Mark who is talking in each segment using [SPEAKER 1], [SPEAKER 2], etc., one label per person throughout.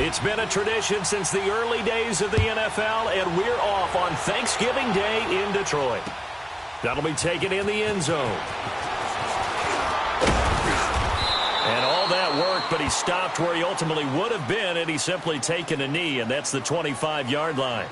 [SPEAKER 1] It's been a tradition since the early days of the NFL, and we're off on Thanksgiving Day in Detroit. That'll be taken in the end zone. And all that work, but he stopped where he ultimately would have been, and he's simply taken a knee, and that's the 25-yard line.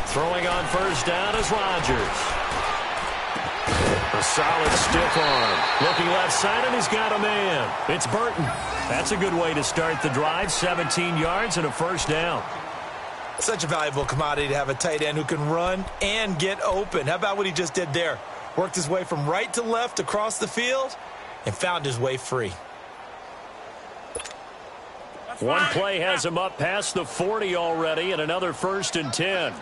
[SPEAKER 1] Throwing on first down is Rodgers. A solid stiff arm. Looking left side, and he's got a man. It's Burton. That's a good way to start the drive. 17 yards and a first down.
[SPEAKER 2] Such a valuable commodity to have a tight end who can run and get open. How about what he just did there? Worked his way from right to left across the field and found his way free.
[SPEAKER 1] One play has him up past the 40 already, and another 1st and 10.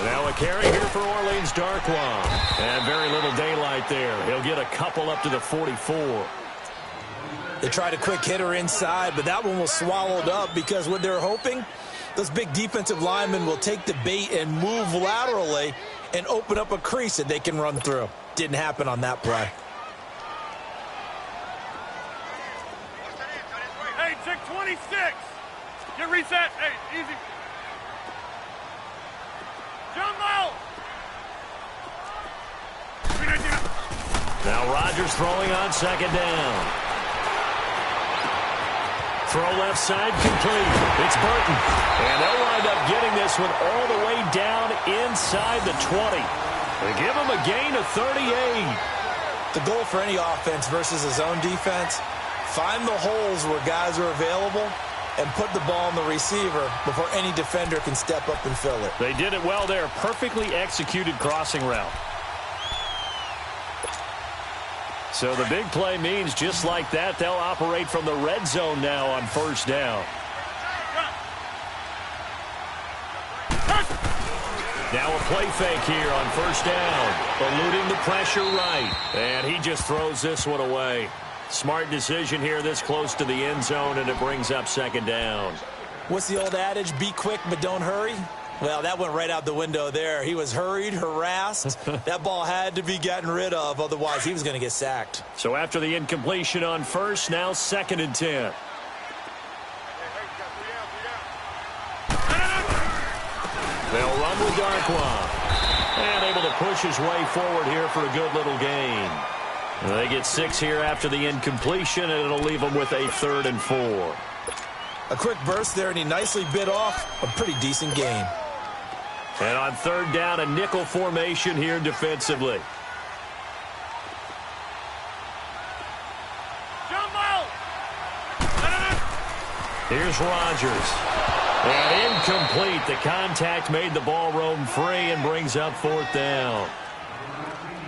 [SPEAKER 1] Now a carry here for Orleans Darkwa. And very little daylight there. He'll get a couple up to the 44.
[SPEAKER 2] They tried a quick hitter inside, but that one was swallowed up because what they're hoping, those big defensive linemen will take the bait and move laterally and open up a crease that they can run through. Didn't happen on that play.
[SPEAKER 3] Hey, check 26. Get reset. Hey, easy. Jumbo.
[SPEAKER 1] Now Rodgers throwing on second down. Throw left side complete. It's Burton. And they'll wind up getting this one all the way down inside the 20. They give him a gain of 38.
[SPEAKER 2] The goal for any offense versus his own defense, find the holes where guys are available and put the ball on the receiver before any defender can step up and fill it.
[SPEAKER 1] They did it well there. Perfectly executed crossing route. So the big play means just like that, they'll operate from the red zone now on first down. Now a play fake here on first down. Eluding the pressure right. And he just throws this one away. Smart decision here this close to the end zone, and it brings up second down.
[SPEAKER 2] What's the old adage? Be quick, but don't hurry. Well, that went right out the window there. He was hurried, harassed. That ball had to be gotten rid of, otherwise he was going to get sacked.
[SPEAKER 1] So after the incompletion on first, now 2nd and 10. They'll run with Darkwa. And able to push his way forward here for a good little gain. They get 6 here after the incompletion, and it'll leave them with a 3rd and 4.
[SPEAKER 2] A quick burst there, and he nicely bit off a pretty decent gain.
[SPEAKER 1] And on 3rd down, a nickel formation here defensively.
[SPEAKER 3] Jumbo.
[SPEAKER 1] Here's Rodgers. And incomplete. The contact made the ball roam free and brings up 4th down.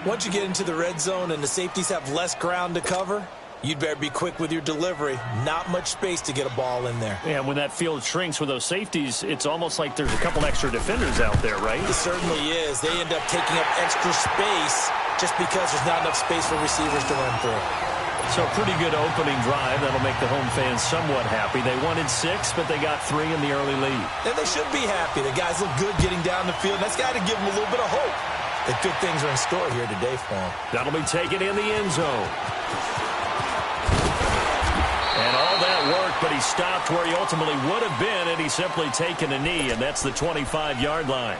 [SPEAKER 2] Once you get into the red zone and the safeties have less ground to cover, you'd better be quick with your delivery. Not much space to get a ball in there.
[SPEAKER 4] Yeah, when that field shrinks with those safeties, it's almost like there's a couple extra defenders out there, right?
[SPEAKER 2] It certainly is. They end up taking up extra space just because there's not enough space for receivers to run through.
[SPEAKER 1] So pretty good opening drive. That'll make the home fans somewhat happy. They wanted 6, but they got 3 in the early lead.
[SPEAKER 2] And they should be happy. The guys look good getting down the field. That's got to give them a little bit of hope that good things are in store here today for them.
[SPEAKER 1] That'll be taken in the end zone. And all that work, but he stopped where he ultimately would have been, and he's simply taken a knee, and that's the 25-yard line.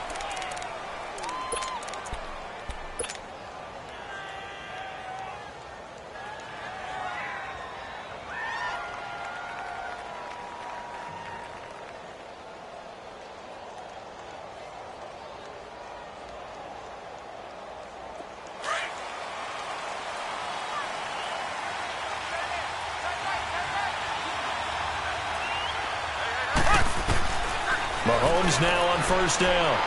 [SPEAKER 1] Mahomes now on first down.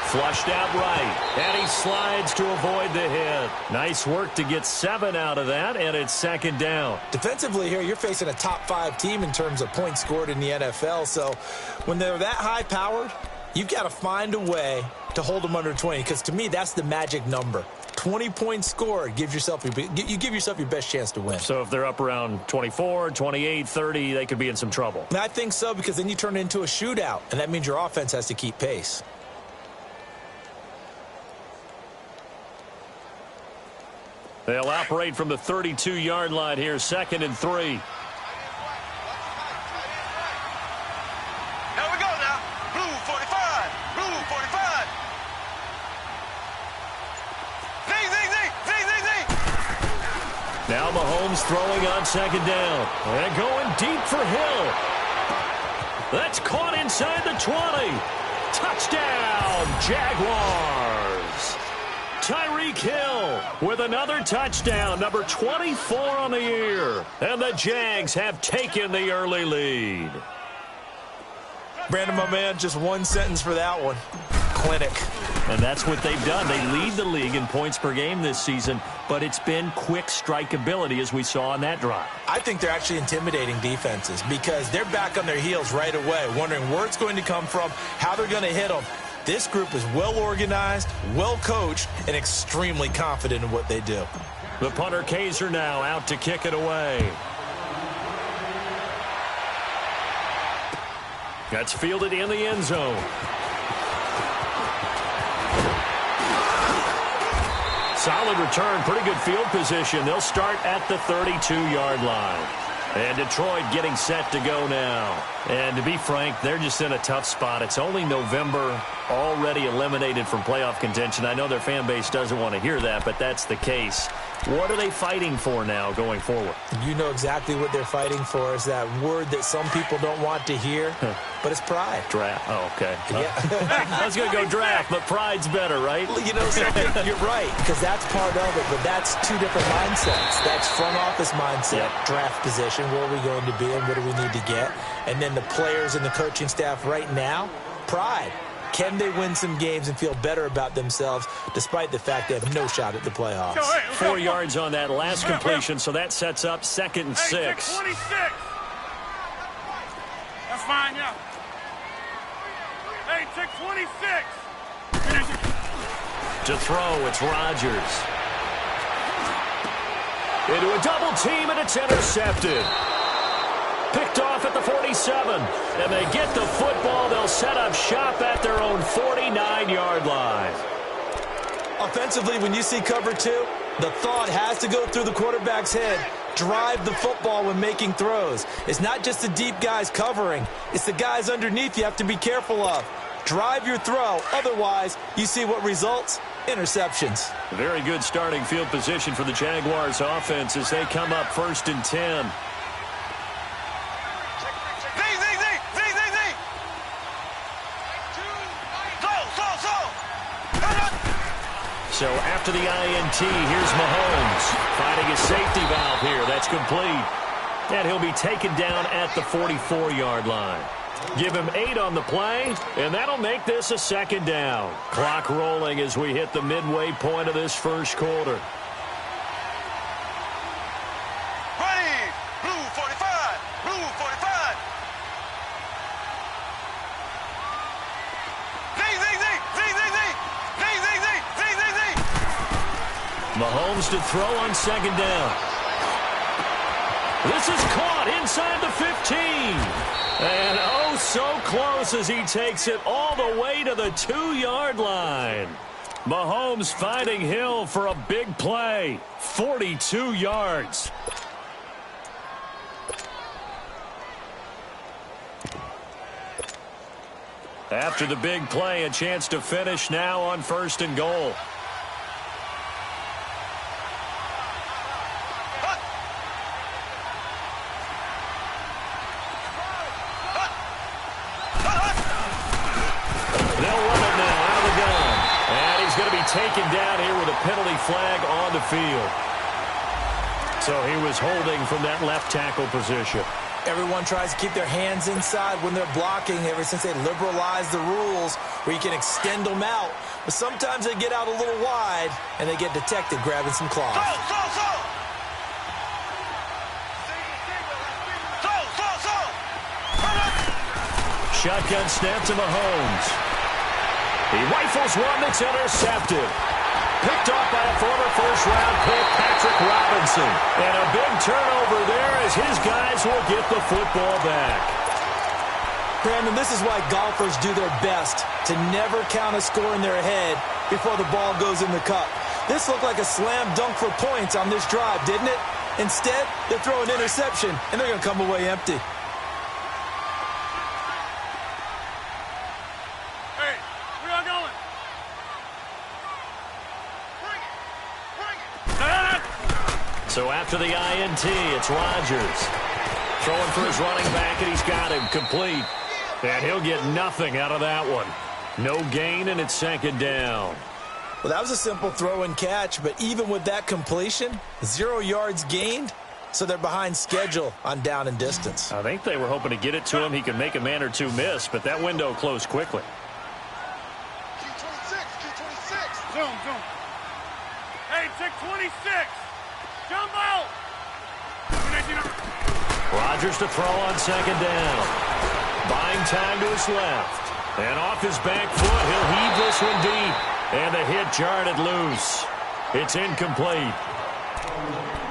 [SPEAKER 1] Flushed out right, and he slides to avoid the hit. Nice work to get 7 out of that, and it's second down.
[SPEAKER 2] Defensively here, you're facing a top-5 team in terms of points scored in the NFL, so when they're that high-powered, you've got to find a way to hold them under 20, because to me, that's the magic number. 20 points scored, you give yourself your best chance to win.
[SPEAKER 4] So if they're up around 24, 28, 30, they could be in some trouble.
[SPEAKER 2] And I think so, because then you turn it into a shootout, and that means your offense has to keep pace.
[SPEAKER 1] They'll operate from the 32-yard line here, 2nd and 3.
[SPEAKER 3] Here we go now. Blue 45. Blue 45. Zing, zing, zing. Zing, zing, zing.
[SPEAKER 1] Now Mahomes throwing on 2nd down. And going deep for Hill. That's caught inside the 20. Touchdown, Jaguars. Tyreek Hill with another touchdown, number 24 on the year. And the Jags have taken the early lead.
[SPEAKER 2] Brandon, my man, just one sentence for that one. Clinic.
[SPEAKER 1] And that's what they've done. They lead the league in points per game this season, but it's been quick strikeability as we saw on that drive.
[SPEAKER 2] I think they're actually intimidating defenses because they're back on their heels right away, wondering where it's going to come from, how they're going to hit them. This group is well organized, well coached, and extremely confident in what they do.
[SPEAKER 1] The punter Kaiser now out to kick it away. That's fielded in the end zone. Solid return, pretty good field position. They'll start at the 32-yard line. And Detroit getting set to go now. And to be frank, they're just in a tough spot. It's only November, already eliminated from playoff contention. I know their fan base doesn't want to hear that, but that's the case. What are they fighting for now going forward?
[SPEAKER 2] You know exactly what they're fighting for. Is that word that some people don't want to hear, but it's pride.
[SPEAKER 1] Draft. Oh, okay.
[SPEAKER 2] Yeah.
[SPEAKER 1] I was going to go draft, but pride's better, right?
[SPEAKER 2] You know something? You're right, because that's part of it, but that's two different mindsets. That's front office mindset, draft position, where are we going to be and what do we need to get? And then the players and the coaching staff right now, pride. Can they win some games and feel better about themselves despite the fact they have no shot at the playoffs?
[SPEAKER 1] 4 yards on that last completion, so that sets up 2nd and 6.
[SPEAKER 3] Hey, 26. That's fine, yeah. Hey, take 26.
[SPEAKER 1] To throw, it's Rodgers. Into a double team, and it's intercepted. Picked off at the 47, and they get the football. They'll set up shop at their own 49-yard line.
[SPEAKER 2] Offensively, when you see cover 2, the thought has to go through the quarterback's head. Drive the football when making throws. It's not just the deep guys covering. It's the guys underneath you have to be careful of. Drive your throw. Otherwise, you see what results? Interceptions.
[SPEAKER 1] Very good starting field position for the Jaguars offense as they come up 1st and 10. So after the INT, here's Mahomes finding a safety valve here. That's complete. And he'll be taken down at the 44-yard line. Give him 8 on the play, and that'll make this a 2nd down. Clock rolling as we hit the midway point of this first quarter.
[SPEAKER 3] Ready! Blue 45! Blue 45! Zing, zing, zing! Zing, zing, zing! Zing, zing, zing! Zing, zing, zing!
[SPEAKER 1] Mahomes to throw on 2nd down. This is caught inside the 15. And oh, so close as he takes it all the way to the 2-yard line. Mahomes finding Hill for a big play. 42 yards. After the big play, a chance to finish now on 1st and goal. Taken down here with a penalty flag on the field. So he was holding from that left tackle position.
[SPEAKER 2] Everyone tries to keep their hands inside when they're blocking ever since they liberalized the rules where you can extend them out. But sometimes they get out a little wide and they get detected grabbing some claws.
[SPEAKER 1] Shotgun snap to Mahomes. He rifles one that's intercepted. Picked off by a former first-round pick, Patrick Robinson. And a big turnover there as his guys will get the football back.
[SPEAKER 2] Brandon, this is why golfers do their best to never count a score in their head before the ball goes in the cup. This looked like a slam dunk for points on this drive, didn't it? Instead, they throw an interception, and they're going to come away empty.
[SPEAKER 1] So after the INT, it's Rodgers. Throwing for his running back, and he's got him complete. And he'll get nothing out of that one. No gain, and it's second down.
[SPEAKER 2] Well, that was a simple throw and catch, but even with that completion, 0 yards gained, so they're behind schedule on down and distance.
[SPEAKER 4] I think they were hoping to get it to him. He could make a man or two miss, but that window closed quickly.
[SPEAKER 3] Q26. Zoom. Hey, check 26. Jumbo!
[SPEAKER 1] Rodgers to throw on second down. Buying time to his left. And off his back foot, he'll heave this one deep. And the hit jarred it loose. It's incomplete.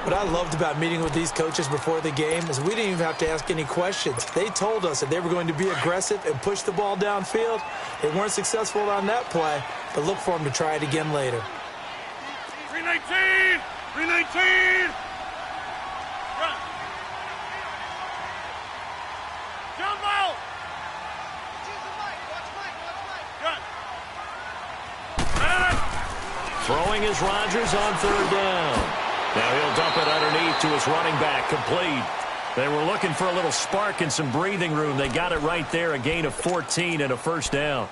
[SPEAKER 2] What I loved about meeting with these coaches before the game is we didn't even have to ask any questions. They told us that they were going to be aggressive and push the ball downfield. They weren't successful on that play, but look for them to try it again later.
[SPEAKER 3] 319! 319! Run! Jumbo! Run!
[SPEAKER 1] Throwing is Rodgers on third down. Now he'll dump it underneath to his running back, complete. They were looking for a little spark and some breathing room. They got it right there, a gain of 14 and a first down.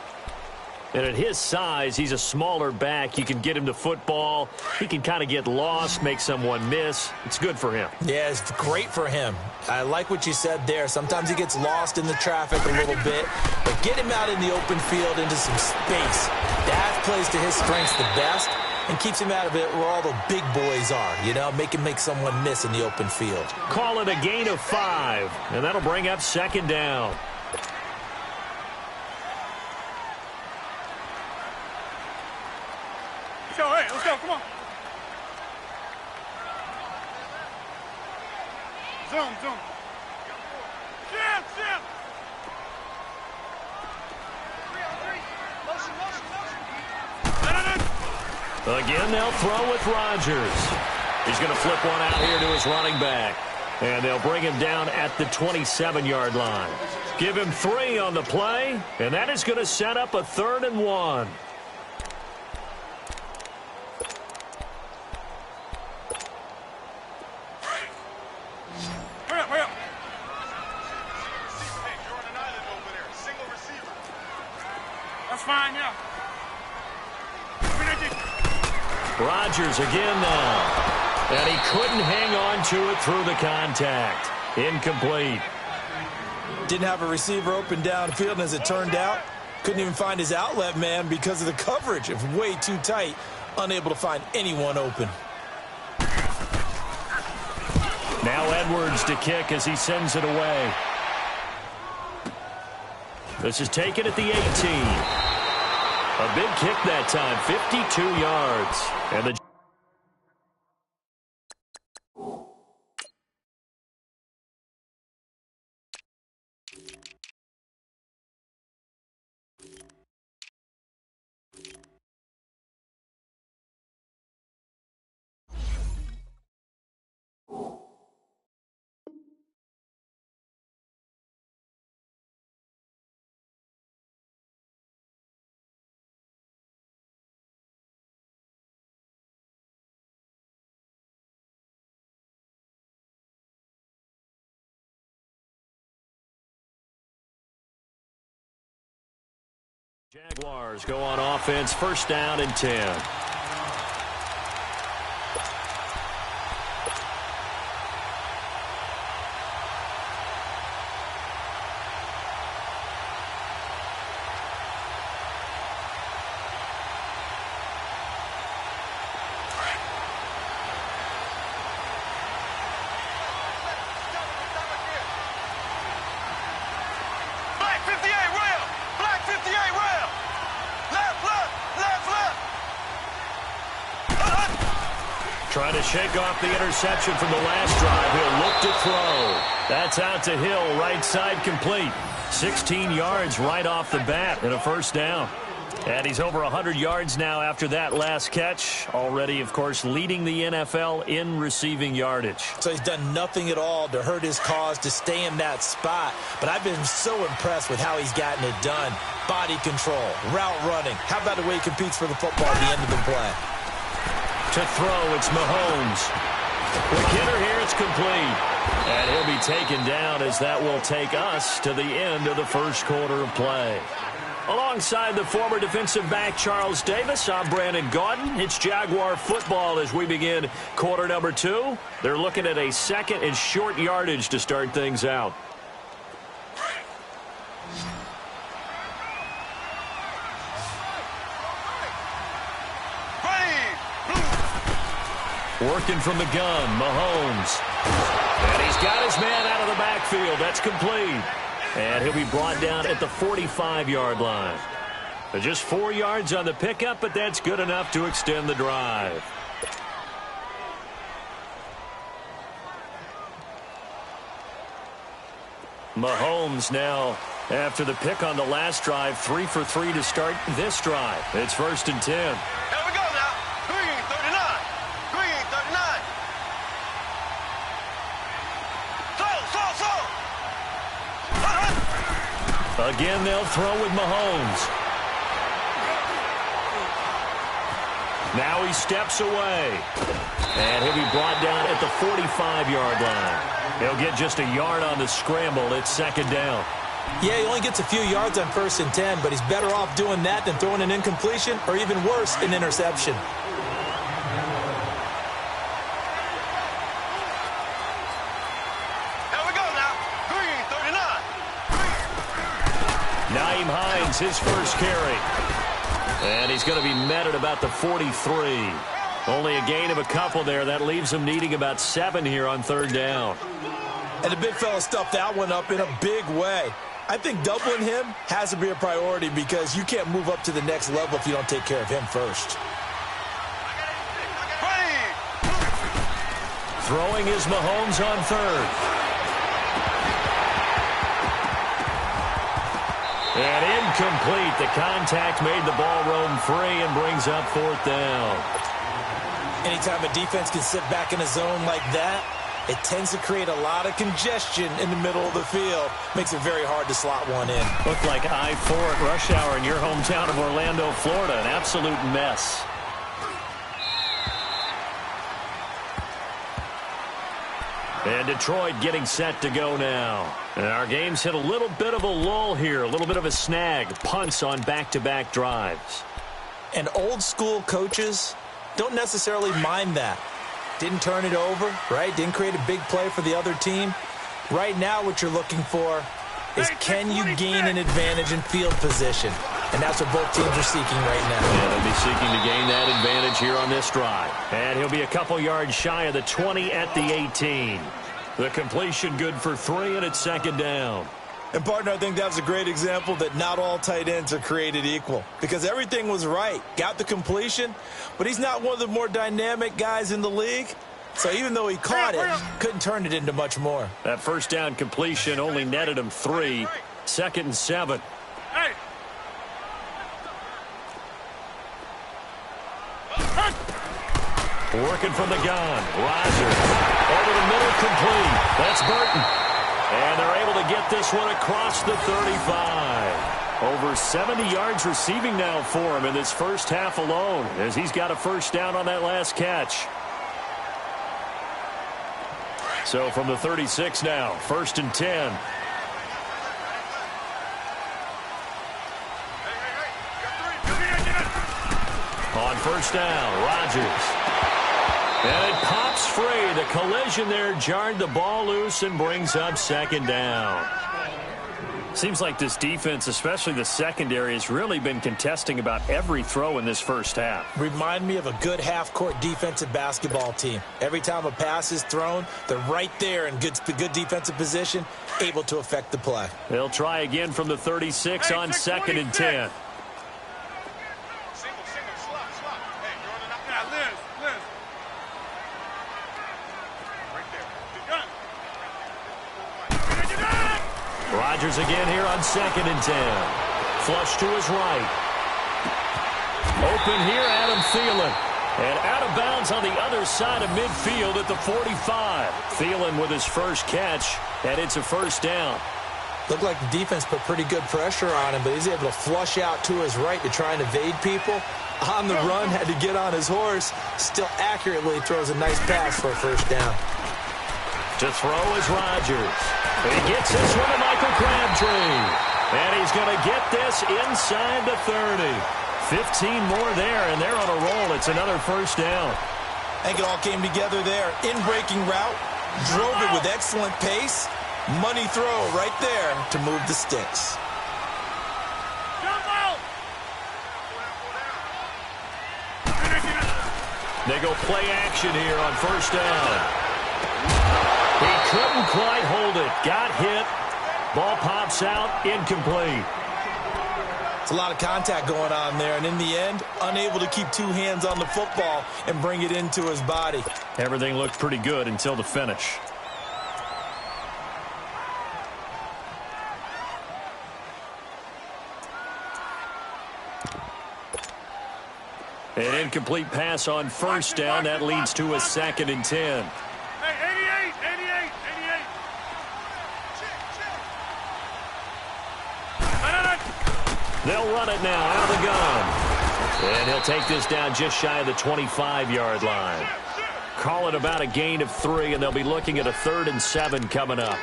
[SPEAKER 1] And at his size, he's a smaller back. You can get him to football. He can kind of get lost, make someone miss. It's good for him.
[SPEAKER 2] Yeah, it's great for him. I like what you said there. Sometimes he gets lost in the traffic a little bit, but get him out in the open field into some space. That plays to his strengths the best and keeps him out of it where all the big boys are, you know, make him make someone miss in the open field.
[SPEAKER 1] Call it a gain of 5, and that'll bring up second down.
[SPEAKER 3] Let's go, come on. Zoom. Jim!
[SPEAKER 1] 3-on-3. Again, they'll throw with Rodgers. He's going to flip one out here to his running back. And they'll bring him down at the 27-yard line. Give him 3 on the play, and that is going to set up a 3rd and 1.
[SPEAKER 3] Hurry up. That's fine, yeah.
[SPEAKER 1] Rodgers again now. And he couldn't hang on to it through the contact. Incomplete.
[SPEAKER 2] Didn't have a receiver open downfield, and as it turned out, couldn't even find his outlet man because of the coverage. It was way too tight, unable to find anyone open.
[SPEAKER 1] Now Edwards to kick as he sends it away. This is taken at the 18. A big kick that time, 52 yards. And the Jaguars go on offense, first down and 10. to shake off the interception from the last drive, he'll look to throw. That's out to Hill, right side complete. 16 yards right off the bat and a first down. And he's over 100 yards now after that last catch. Already, of course, leading the NFL in receiving yardage.
[SPEAKER 2] So he's done nothing at all to hurt his cause to stay in that spot. But I've been so impressed with how he's gotten it done. Body control, route running. How about the way he competes for the football at the end of the play?
[SPEAKER 1] To throw, it's Mahomes. Quick hitter here, it's complete. And he'll be taken down as that will take us to the end of the first quarter of play. Alongside the former defensive back Charles Davis, I'm Brandon Gaudin. It's Jaguar football as we begin quarter number 2. They're looking at a second and short yardage to start things out. Working from the gun, Mahomes. And he's got his man out of the backfield. That's complete. And he'll be brought down at the 45-yard line. Just 4 yards on the pickup, but that's good enough to extend the drive. Mahomes now, after the pick on the last drive, 3 for 3 to start this drive. It's 1st and 10.
[SPEAKER 3] Here we go now. Green, 39. Green, 39. Slow.
[SPEAKER 1] Again, they'll throw with Mahomes. Now he steps away. And he'll be brought down at the 45-yard line. He'll get just a yard on the scramble. It's 2nd down.
[SPEAKER 2] Yeah, he only gets a few yards on 1st and 10, but he's better off doing that than throwing an incompletion or even worse, an interception.
[SPEAKER 1] Nyheim Hines, his first carry. And he's going to be met at about the 43. Only a gain of a couple there. That leaves him needing about 7 here on 3rd down.
[SPEAKER 2] And the big fella stuffed that one up in a big way. I think doubling him has to be a priority because you can't move up to the next level if you don't take care of him first.
[SPEAKER 1] Throwing is Mahomes on 3rd. And incomplete. The contact made the ball roam free and brings up 4th down.
[SPEAKER 2] Anytime a defense can sit back in a zone like that, it tends to create a lot of congestion in the middle of the field. Makes it very hard to slot one in.
[SPEAKER 1] Looked like I-4 at rush hour in your hometown of Orlando, Florida. An absolute mess. And Detroit getting set to go now. And our game's hit a little bit of a lull here, a little bit of a snag. Punts on back-to-back drives.
[SPEAKER 2] And old school coaches don't necessarily mind that. Didn't turn it over, right? Didn't create a big play for the other team. Right now what you're looking for is can you gain an advantage in field position? And that's what both teams are seeking right now.
[SPEAKER 1] Yeah, they'll be seeking to gain that advantage here on this drive. And he'll be a couple yards shy of the 20 at the 18. The completion good for 3, and it's 2nd down.
[SPEAKER 2] And, partner, I think that was a great example that not all tight ends are created equal. Because everything was right. Got the completion, but he's not one of the more dynamic guys in the league. So even though he caught it, couldn't turn it into much more.
[SPEAKER 1] That 1st down completion only netted him 3. 2nd and 7.
[SPEAKER 3] Hey!
[SPEAKER 1] Working from the gun. Rodgers. Over the middle, complete. That's Burton. And they're able to get this one across the 35. Over 70 yards receiving now for him in this first half alone, as he's got a 1st down on that last catch. So from the 36 now, 1st and 10. On 1st down, Rodgers. And it pops free. The collision there jarred the ball loose and brings up 2nd down. Seems like this defense, especially the secondary, has really been contesting about every throw in this first half.
[SPEAKER 2] Remind me of a good half-court defensive basketball team. Every time a pass is thrown, they're right there in good defensive position, able to affect the play.
[SPEAKER 1] They'll try again from the 36 on 2nd and 10. Rodgers again here on 2nd and 10. Flush to his right. Open here, Adam Thielen. And out of bounds on the other side of midfield at the 45. Thielen with his first catch, and it's a first down.
[SPEAKER 2] Looked like the defense put pretty good pressure on him, but he's able to flush out to his right to try and evade people. On the run, had to get on his horse. Still accurately throws a nice pass for a first down.
[SPEAKER 1] To throw is Rodgers. He gets this one to Michael Crabtree. And he's going to get this inside the 30. 15 more there, and they're on a roll. It's another first down.
[SPEAKER 2] I think it all came together there. In-breaking route, drove it with excellent pace. Money throw right there to move the sticks.
[SPEAKER 1] They go play action here on first down. He couldn't quite hold it. Got hit. Ball pops out, incomplete.
[SPEAKER 2] It's a lot of contact going on there, and in the end, unable to keep two hands on the football and bring it into his body.
[SPEAKER 1] Everything looked pretty good until the finish. An incomplete pass on first down. That leads to a 2nd and 10.
[SPEAKER 3] Hey, 88.
[SPEAKER 1] They'll run it now out of the gun. And he'll take this down just shy of the 25-yard line. Call it about a gain of 3, and they'll be looking at a 3rd and 7 coming up.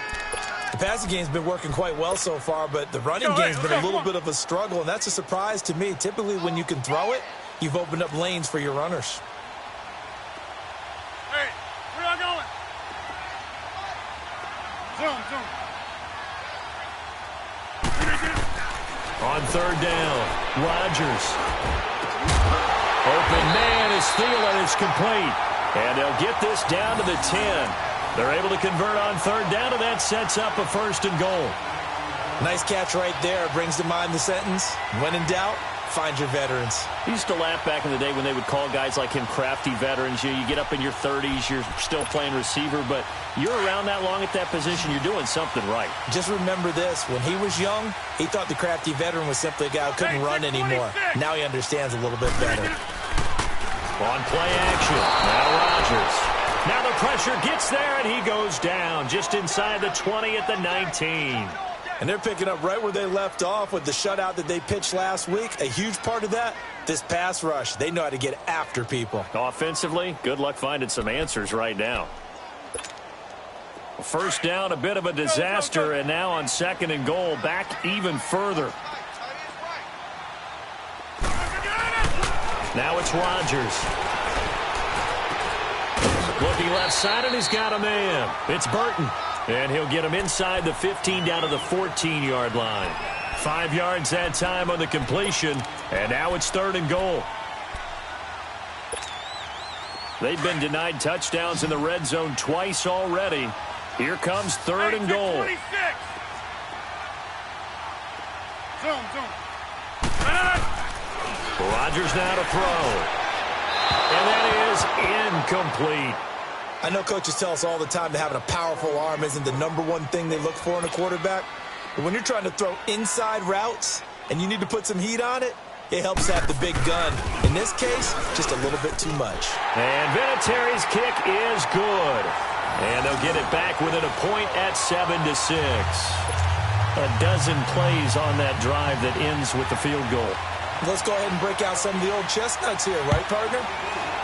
[SPEAKER 2] The passing game's been working quite well so far, but the running game's been a little bit of a struggle, and that's a surprise to me. Typically, when you can throw it, you've opened up lanes for your runners.
[SPEAKER 3] Hey, where y'all going? Zoom.
[SPEAKER 1] On 3rd down, Rodgers. Open man is Thielen. It's complete. And they'll get this down to the 10. They're able to convert on 3rd down, and that sets up a 1st and goal.
[SPEAKER 2] Nice catch right there. Brings to mind the sentence, when in doubt, find your veterans.
[SPEAKER 4] I used to laugh back in the day when they would call guys like him crafty veterans. You get up in your 30s, you're still playing receiver, but you're around that long at that position, you're doing something right.
[SPEAKER 2] Just remember this. When he was young, he thought the crafty veteran was simply a guy who couldn't run anymore. Now he understands a little bit better.
[SPEAKER 1] On play action, now Rodgers. Now the pressure gets there, and he goes down just inside the 20 at the 19.
[SPEAKER 2] And they're picking up right where they left off with the shutout that they pitched last week. A huge part of that, this pass rush. They know how to get after people.
[SPEAKER 4] Offensively, good luck finding some answers right now.
[SPEAKER 1] First down, a bit of a disaster, and now on 2nd and goal, back even further. Now it's Rodgers. Looking left side, and he's got a man. It's Burton. And he'll get him inside the 15 down to the 14-yard line. 5 yards that time on the completion, and now it's 3rd and goal. They've been denied touchdowns in the red zone twice already. Here comes 3rd and goal.
[SPEAKER 3] 26. Zoom.
[SPEAKER 1] Rodgers now to throw. And that is incomplete.
[SPEAKER 2] I know coaches tell us all the time that having a powerful arm isn't the #1 thing they look for in a quarterback. But when you're trying to throw inside routes and you need to put some heat on it, it helps have the big gun. In this case, just a little bit too much.
[SPEAKER 1] And Vinatieri's kick is good. And they'll get it back within a point at 7-6. A dozen plays on that drive that ends with the field goal.
[SPEAKER 2] Let's go ahead and break out some of the old chestnuts here, right, partner?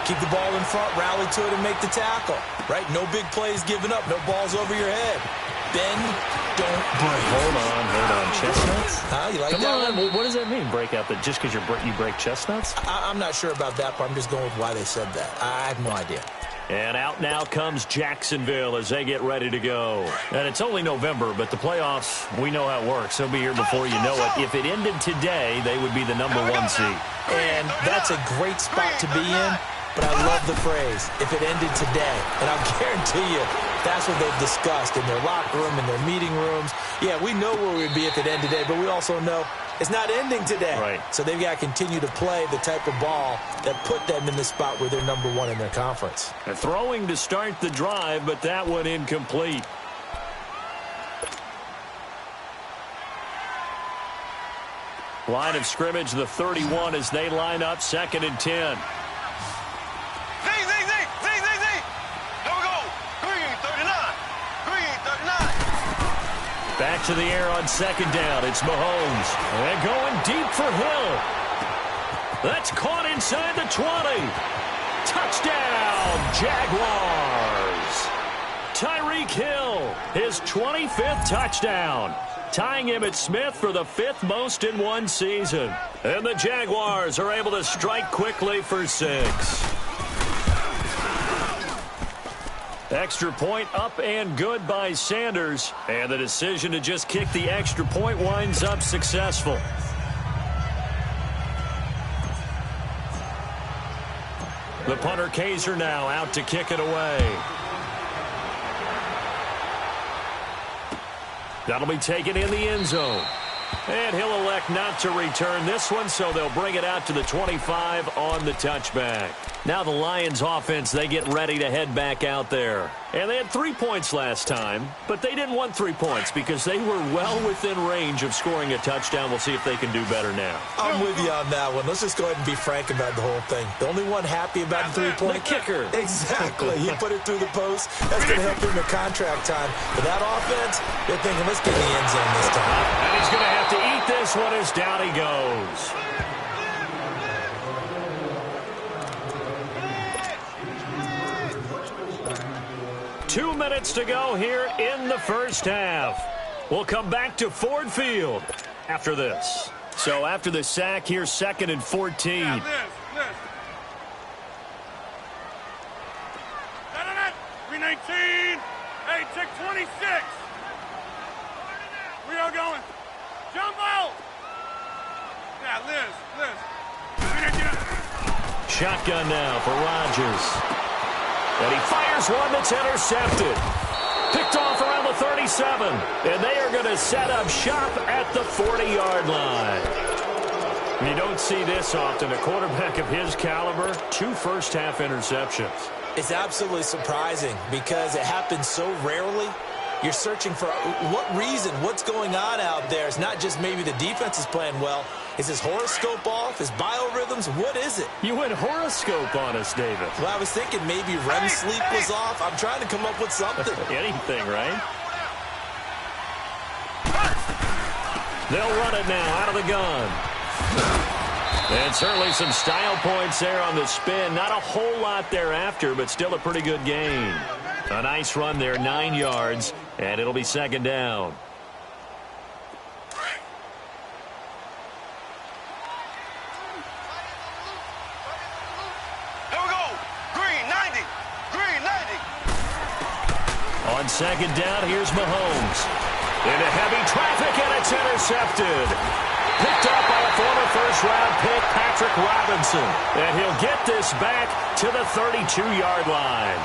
[SPEAKER 2] Keep the ball in front, rally to it, and make the tackle. Right? No big plays given up. No balls over your head. Bend, don't break.
[SPEAKER 4] Hold on. Chestnuts?
[SPEAKER 2] Huh? You like
[SPEAKER 4] Come
[SPEAKER 2] that
[SPEAKER 4] on.
[SPEAKER 2] one?
[SPEAKER 4] What does that mean, break out? That just because you break chestnuts?
[SPEAKER 2] I'm not sure about that part. I'm just going with why they said that. I have no idea.
[SPEAKER 1] And out now comes Jacksonville as they get ready to go. And it's only November, but the playoffs, we know how it works. They'll be here before you know it. If it ended today, they would be the #1 seed.
[SPEAKER 2] And that's a great spot to be in, but I love the phrase, if it ended today. And I'll guarantee you, that's what they've discussed in their locker room, in their meeting rooms. Yeah, we know where we'd be if it ended today, but we also know it's not ending today.
[SPEAKER 1] Right.
[SPEAKER 2] So they've got to continue to play the type of ball that put them in the spot where they're #1 in their conference.
[SPEAKER 1] They're throwing to start the drive, but that one incomplete.
[SPEAKER 4] Line of scrimmage, the 31 as they line up 2nd and 10. Back to the air on 2nd down. It's Mahomes. And going deep for Hill. That's caught inside the 20. Touchdown, Jaguars. Tyreek Hill, his 25th touchdown, tying Emmitt Smith for the 5th most in one season. And the Jaguars are able to strike quickly for 6. Extra point up and good by Sanders. And the decision to just kick the extra point winds up successful. The punter Kaiser now out to kick it away. That'll be taken in the end zone. And he'll elect not to return this one, so they'll bring it out to the 25 on the touchback. Now the Lions offense, they get ready to head back out there. And they had 3 points last time, but they didn't want 3 points because they were well within range of scoring a touchdown. We'll see if they can do better now.
[SPEAKER 2] I'm with you on that one. Let's just go ahead and be frank about the whole thing. The only one happy about the 3-point
[SPEAKER 4] kicker.
[SPEAKER 2] Exactly. He put it through the post. That's going to help him in contract time. But that offense, they're thinking, let's get in the end zone this time.
[SPEAKER 4] And he's going to have to eat this one as down he goes. Two minutes to go here in the first half. We'll come back to Ford Field after this. So after the sack, here's 2nd and 14.
[SPEAKER 3] Yeah, Liz. 319. Hey, check 26. We are going. Jump out. Yeah, Liz.
[SPEAKER 4] Shotgun now for Rodgers. And he fires one that's intercepted. Picked off around the 37. And they are going to set up shop at the 40-yard line. You don't see this often. A quarterback of his caliber, 2 first-half interceptions.
[SPEAKER 2] It's absolutely surprising because it happens so rarely. You're searching for what reason, what's going on out there. It's not just maybe the defense is playing well. Is his horoscope off? His biorhythms? What is it?
[SPEAKER 4] You went horoscope on us, David.
[SPEAKER 2] Well, I was thinking maybe REM sleep was off. I'm trying to come up with something.
[SPEAKER 4] Anything, right? They'll run it now out of the gun. And certainly some style points there on the spin. Not a whole lot thereafter, but still a pretty good gain. A nice run there, 9 yards, and it'll be 2nd down.
[SPEAKER 3] Here we go. Green 90. Green 90.
[SPEAKER 4] On 2nd down, here's Mahomes. Into heavy traffic, and it's intercepted. Picked up by a former first-round pick, Patrick Robinson. And he'll get this back to the 32-yard line.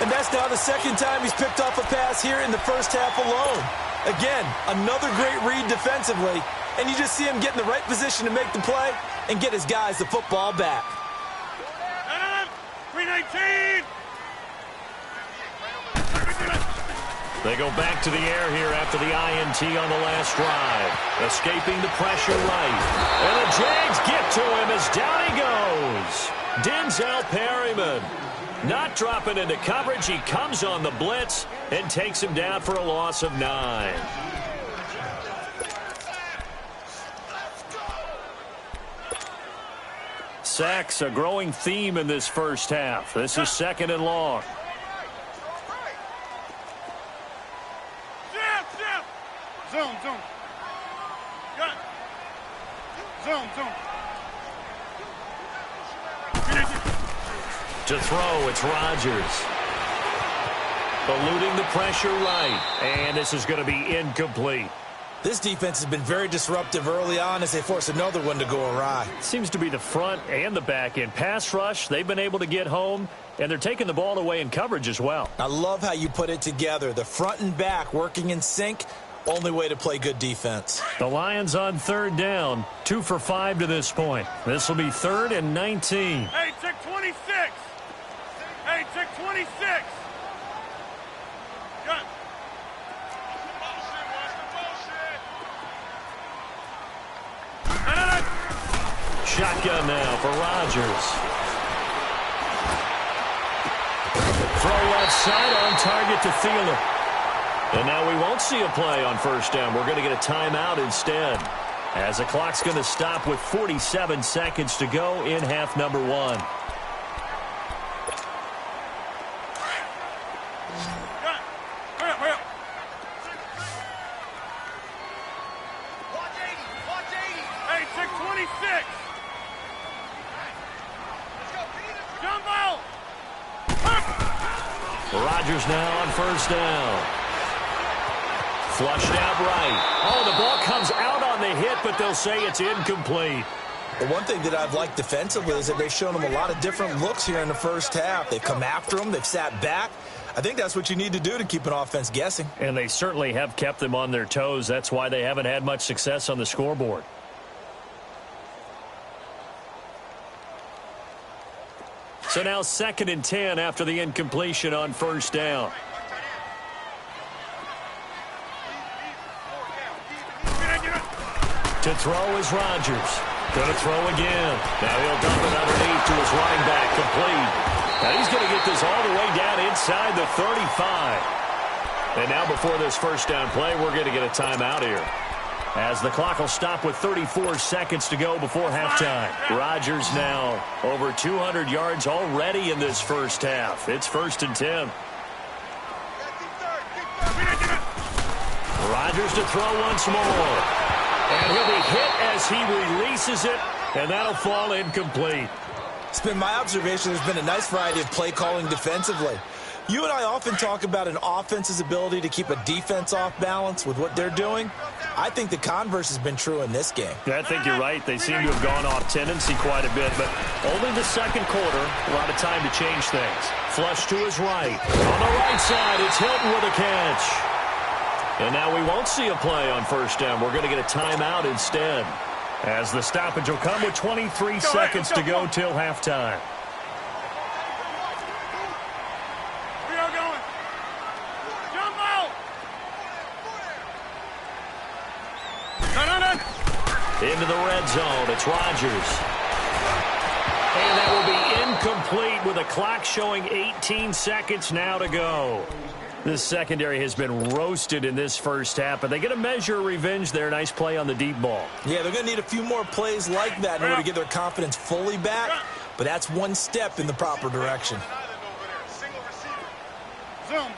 [SPEAKER 2] And that's now the 2nd time he's picked off a pass here in the first half alone. Again, another great read defensively. And you just see him get in the right position to make the play and get his guys the football back.
[SPEAKER 3] 319.
[SPEAKER 4] They go back to the air here after the INT on the last drive. Escaping the pressure right. And the Jags get to him as down he goes. Denzel Perryman. Not dropping into coverage. He comes on the blitz and takes him down for a loss of 9. Sacks, a growing theme in this first half. This is 2nd and long.
[SPEAKER 3] Zoom. Got it. Zoom.
[SPEAKER 4] To throw, it's Rodgers. Eluding the pressure right. And this is going to be incomplete.
[SPEAKER 2] This defense has been very disruptive early on as they force another one to go awry.
[SPEAKER 4] Seems to be the front and the back end. Pass rush, they've been able to get home, and they're taking the ball away in coverage as well.
[SPEAKER 2] I love how you put it together. The front and back working in sync. Only way to play good defense.
[SPEAKER 4] The Lions on 3rd down. 2 for 5 to this point. This will be 3rd and 19.
[SPEAKER 3] Hey, check 26. Hey, check 26. Got it.
[SPEAKER 1] shotgun now for Rodgers. Throw left side on target to Thielen. And now we won't see a play on first down. We're going to get a timeout instead, as the clock's going to stop with 47 seconds to go in half number one. Rodgers now on first down. Flushed out right. Oh, the ball comes out on the hit, but they'll say it's incomplete.
[SPEAKER 2] The one thing that I've liked defensively is that they've shown them a lot of different looks here in the first half. They've come after them. They've sat back. I think that's what you need to do to keep an offense guessing.
[SPEAKER 1] And they certainly have kept them on their toes. That's why they haven't had much success on the scoreboard. So now 2nd and 10 after the incompletion on first down. To throw is Rodgers. Going to throw again. Now he'll dump it underneath to his running back, complete. Now he's going to get this all the way down inside the 35. And now before this first down play, we're going to get a timeout here, as the clock will stop with 34 seconds to go before halftime. Rodgers now over 200 yards already in this first half. It's 1st and 10. Rodgers to throw once more. And he'll be hit as he releases it, and that'll fall incomplete.
[SPEAKER 2] It's been my observation there's been a nice variety of play calling defensively. You and I often talk about an offense's ability to keep a defense off balance with what they're doing. I think the converse has been true in this game.
[SPEAKER 1] Yeah, I think you're right. They seem to have gone off tendency quite a bit, but only the second quarter, a lot of time to change things. Flush to his right. On the right side, it's Hilton with a catch. And now we won't see a play on first down. We're going to get a timeout instead, as the stoppage will come with 23 seconds to go till halftime.
[SPEAKER 3] We are going. Jump out.
[SPEAKER 1] Into the red zone. It's Rodgers. And that will be incomplete with a clock showing 18 seconds now to go. This secondary has been roasted in this first half, but they get a measure of revenge there. Nice play on the deep ball.
[SPEAKER 2] Yeah, they're going to need a few more plays like that in order to get their confidence fully back, but that's one step in the proper direction.
[SPEAKER 3] Zoom.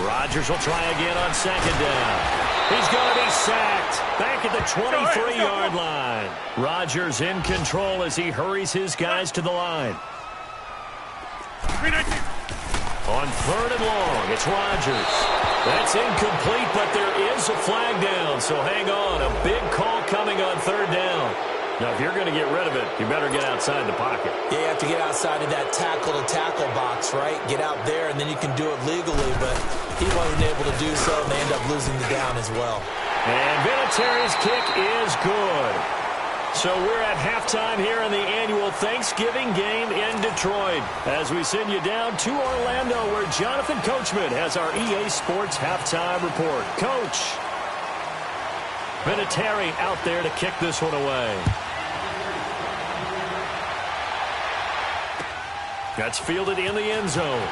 [SPEAKER 1] Rodgers will try again on 2nd down. He's going to be sacked back at the 23-yard line. Rodgers in control as he hurries his guys to the line. On 3rd and long, it's Rodgers. That's incomplete, but there is a flag down, so hang on. A big call coming on 3rd down. Now, if you're going to get rid of it, you better get outside the pocket.
[SPEAKER 2] Yeah, you have to get outside of that tackle-to-tackle box, right? Get out there, and then you can do it legally, but he wasn't able to do so, and they end up losing the down as well.
[SPEAKER 1] And Vinatieri's kick is good. So we're at halftime here in the annual Thanksgiving game in Detroit, as we send you down to Orlando, where Jonathan Coachman has our EA Sports halftime report. Coach, Vinatieri out there to kick this one away. That's fielded in the end zone.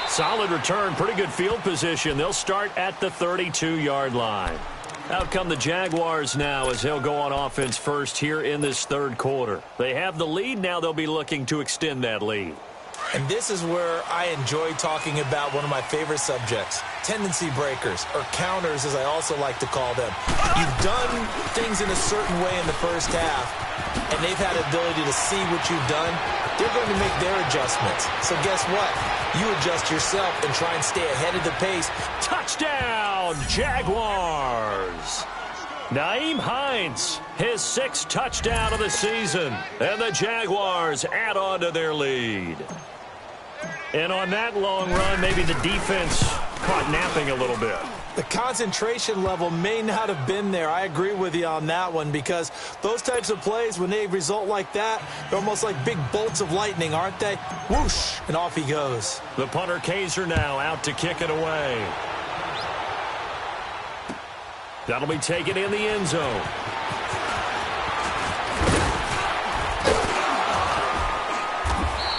[SPEAKER 1] Solid return, pretty good field position. They'll start at the 32-yard line. Out come the Jaguars now as they'll go on offense first here in this 3rd quarter. They have the lead. Now they'll be looking to extend that lead.
[SPEAKER 2] And this is where I enjoy talking about one of my favorite subjects, tendency breakers, or counters as I also like to call them. You've done things in a certain way in the first half, and they've had the ability to see what you've done. They're going to make their adjustments. So guess what? You adjust yourself and try and stay ahead of the pace.
[SPEAKER 1] Touchdown, Jaguars! Nyheim Hines, his 6th touchdown of the season, and the Jaguars add on to their lead. And on that long run, maybe the defense caught napping a little bit.
[SPEAKER 2] The concentration level may not have been there. I agree with you on that one, because those types of plays, when they result like that, they're almost like big bolts of lightning, aren't they? Whoosh, and off he goes.
[SPEAKER 1] The punter Kaiser now out to kick it away. That'll be taken in the end zone.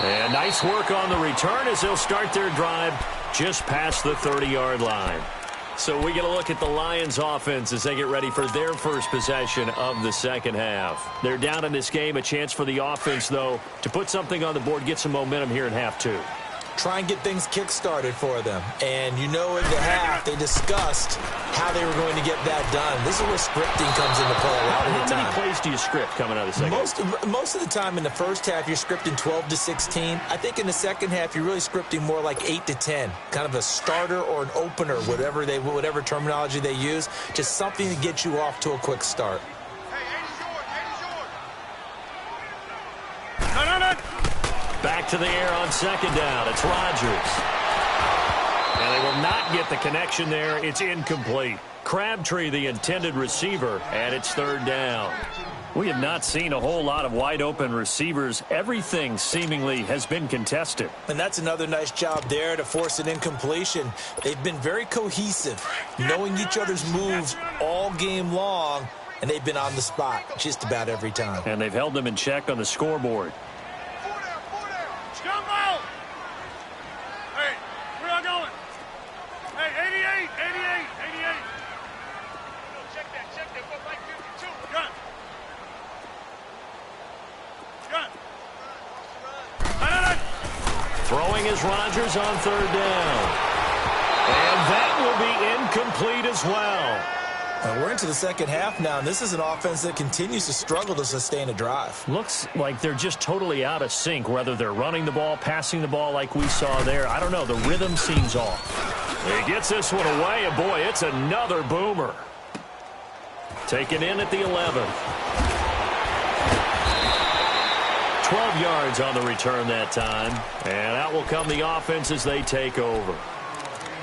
[SPEAKER 1] And nice work on the return as they'll start their drive just past the 30-yard line. So we get a look at the Lions offense as they get ready for their first possession of the second half. They're down in this game. A chance for the offense, though, to put something on the board, get some momentum here in half two.
[SPEAKER 2] Try and get things kick-started for them. And you know, in the half, they discussed how they were going to get that done. This is where scripting comes into play a lot of the time.
[SPEAKER 1] How many plays do you script coming out of the second?
[SPEAKER 2] Most of the time in the first half, you're scripting 12 to 16. I think in the second half, you're really scripting more like 8 to 10. Kind of a starter or an opener, whatever terminology they use. Just something to get you off to a quick start.
[SPEAKER 1] Back to the air on second down. It's Rodgers. And they will not get the connection there. It's incomplete. Crabtree, the intended receiver, and it's third down. We have not seen a whole lot of wide-open receivers. Everything seemingly has been contested.
[SPEAKER 2] And that's another nice job there to force an incompletion. They've been very cohesive, knowing each other's moves all game long, and they've been on the spot just about every time.
[SPEAKER 1] And they've held them in check on the scoreboard. Throwing is Rodgers on third down. And that will be incomplete as well.
[SPEAKER 2] And we're into the second half now, and this is an offense that continues to struggle to sustain a drive.
[SPEAKER 1] Looks like they're just totally out of sync, whether they're running the ball, passing the ball like we saw there. I don't know. The rhythm seems off. He gets this one away, and boy, it's another boomer. Taken in at the 11. 12 yards on the return that time. And out will come the offense as they take over.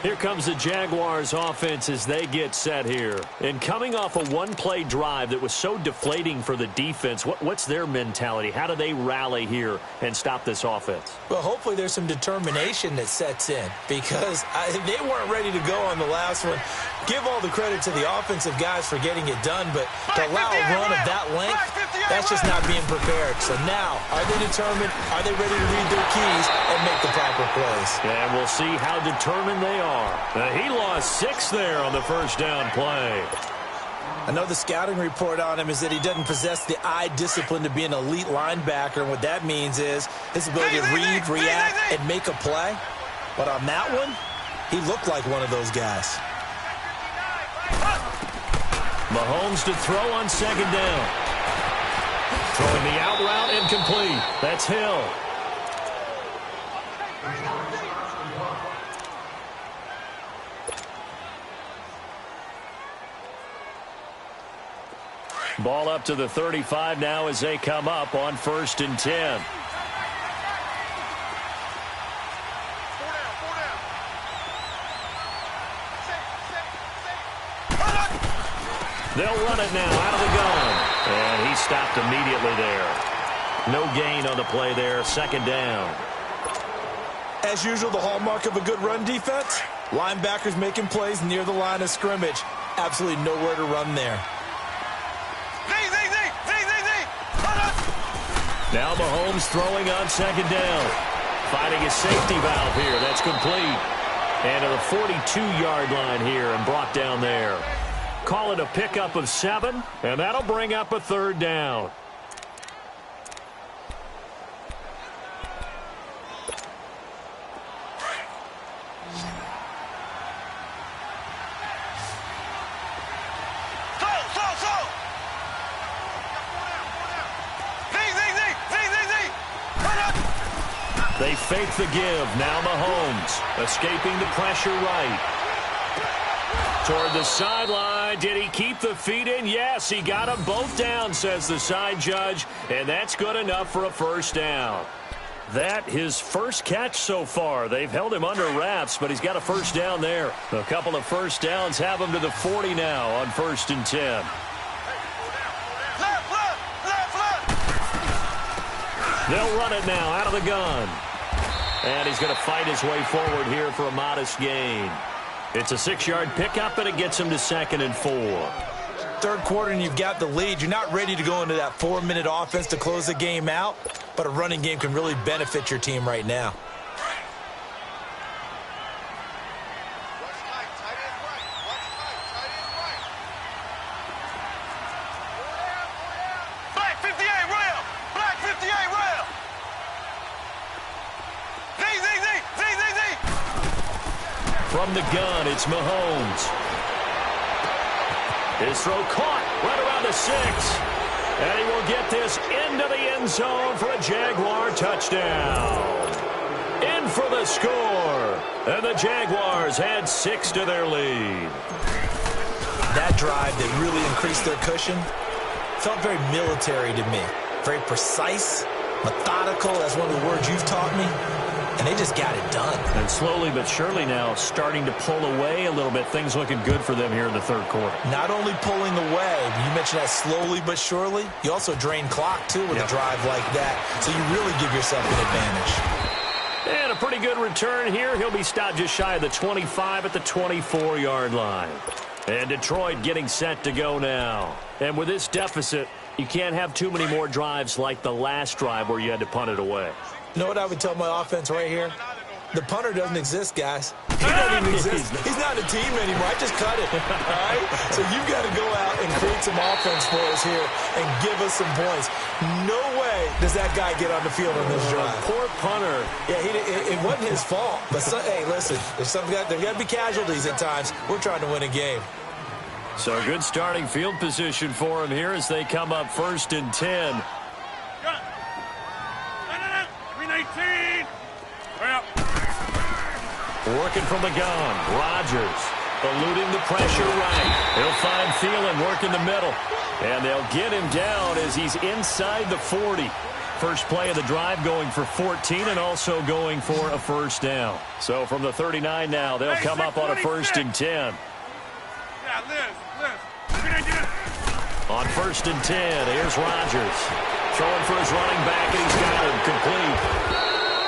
[SPEAKER 1] Here comes the Jaguars offense as they get set here. And coming off a one-play drive that was so deflating for the defense, what's their mentality? How do they rally here and stop this offense?
[SPEAKER 2] Well, hopefully there's some determination that sets in, because they weren't ready to go on the last one. Give all the credit to the offensive guys for getting it done, but to allow a run of that length, that's just not being prepared. So now, are they determined? Are they ready to read their keys and make the proper plays?
[SPEAKER 1] And we'll see how determined they are. He lost 6 there on the first down play.
[SPEAKER 2] I know the scouting report on him is that he doesn't possess the eye discipline to be an elite linebacker, and what that means is his ability to read, react, and make a play. But on that one, he looked like one of those guys.
[SPEAKER 1] Mahomes to throw on second down. Throwing the out route, incomplete. That's Hill. Ball up to the 35 now as they come up on 1st and 10. They'll run it now out of the gun. And he stopped immediately there. No gain on the play there. 2nd down.
[SPEAKER 2] As usual, the hallmark of a good run defense, linebackers making plays near the line of scrimmage. Absolutely nowhere to run there.
[SPEAKER 1] Now Mahomes throwing on 2nd down. Finding a safety valve here. That's complete. And to the 42-yard line here and brought down there. Call it a pickup of 7, and that'll bring up a 3rd down. They fake the give. Now Mahomes escaping the pressure right. Toward the sideline. Did he keep the feet in? Yes, he got them both down, says the side judge. And that's good enough for a 1st down. That his first catch so far. They've held him under wraps, but he's got a first down there. A couple of first downs have him to the 40 now on 1st and 10. They'll run it now out of the gun. And he's going to fight his way forward here for a modest gain. It's a 6-yard pickup, and it gets him to 2nd and 4.
[SPEAKER 2] Third quarter, and you've got the lead. You're not ready to go into that 4-minute offense to close the game out, but a running game can really benefit your team right now.
[SPEAKER 3] Black 58, rail! Black 58, rail! Z!
[SPEAKER 1] From the gun, it's Mahomes. His throw caught right around the 6. And he will get this into the end zone for a Jaguar touchdown. In for the score. And the Jaguars add 6 to their lead.
[SPEAKER 2] That drive that really increased their cushion felt very military to me. Very precise, methodical. That's one of the words you've taught me. And they just got it done.
[SPEAKER 1] And slowly but surely now starting to pull away a little bit. Things looking good for them here in the third quarter.
[SPEAKER 2] Not only pulling away, you mentioned that slowly but surely. You also drain clock, too, with a drive like that. So you really give yourself an advantage.
[SPEAKER 1] And a pretty good return here. He'll be stopped just shy of the 25 at the 24-yard line. And Detroit getting set to go now. And with this deficit, you can't have too many more drives like the last drive where you had to punt it away.
[SPEAKER 2] You know what I would tell my offense right here? The punter doesn't exist, guys. He doesn't even exist. He's not a team anymore. I just cut it. All right? So you've got to go out and create some offense for us here and give us some points. No way does that guy get on the field on this drive.
[SPEAKER 1] Poor punter.
[SPEAKER 2] Yeah, it wasn't his fault. But, hey, listen, there's got to be casualties at times. We're trying to win a game.
[SPEAKER 1] So good starting field position for him here as they come up 1st and 10.
[SPEAKER 3] 319.
[SPEAKER 1] Working from the gun. Rodgers eluding the pressure right. He'll find Thielen working the middle. And they'll get him down as he's inside the 40. First play of the drive going for 14 and also going for a first down. So from the 39 now, they'll come up on a 1st and 10.
[SPEAKER 3] Yeah, Liz. 319.
[SPEAKER 1] On 1st and 10, here's Rodgers. Throwing for his running back, and he's got him complete.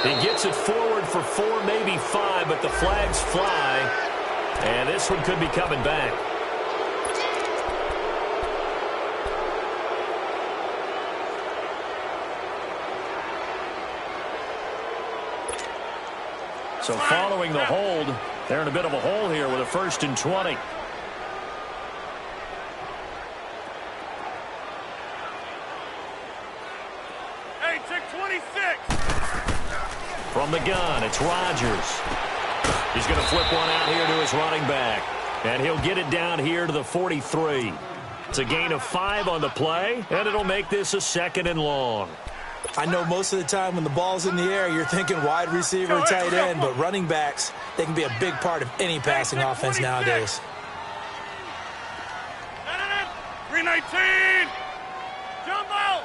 [SPEAKER 1] He gets it forward for 4, maybe 5, but the flags fly. And this one could be coming back. So following the hold, they're in a bit of a hole here with a 1st and 20. From the gun, it's Rodgers. He's going to flip one out here to his running back. And he'll get it down here to the 43. It's a gain of 5 on the play, and it'll make this a 2nd and long.
[SPEAKER 2] I know most of the time when the ball's in the air, you're thinking wide receiver, tight end, but running backs, they can be a big part of any passing offense nowadays.
[SPEAKER 3] 319. Jumbo.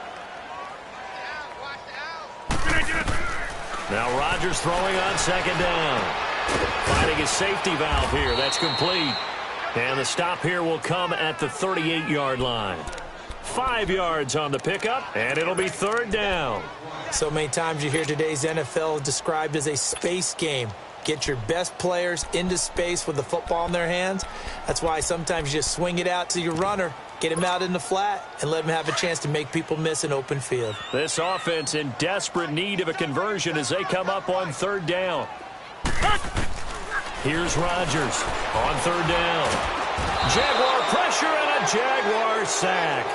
[SPEAKER 1] Now Rodgers throwing on 2nd down. Finding his safety valve here. That's complete. And the stop here will come at the 38-yard line. 5 yards on the pickup, and it'll be 3rd down.
[SPEAKER 2] So many times you hear today's NFL described as a space game. Get your best players into space with the football in their hands. That's why sometimes you just swing it out to your runner, get him out in the flat, and let him have a chance to make people miss an open field.
[SPEAKER 1] This offense in desperate need of a conversion as they come up on 3rd down. Here's Rodgers on 3rd down. Jaguar pressure and a Jaguar sack.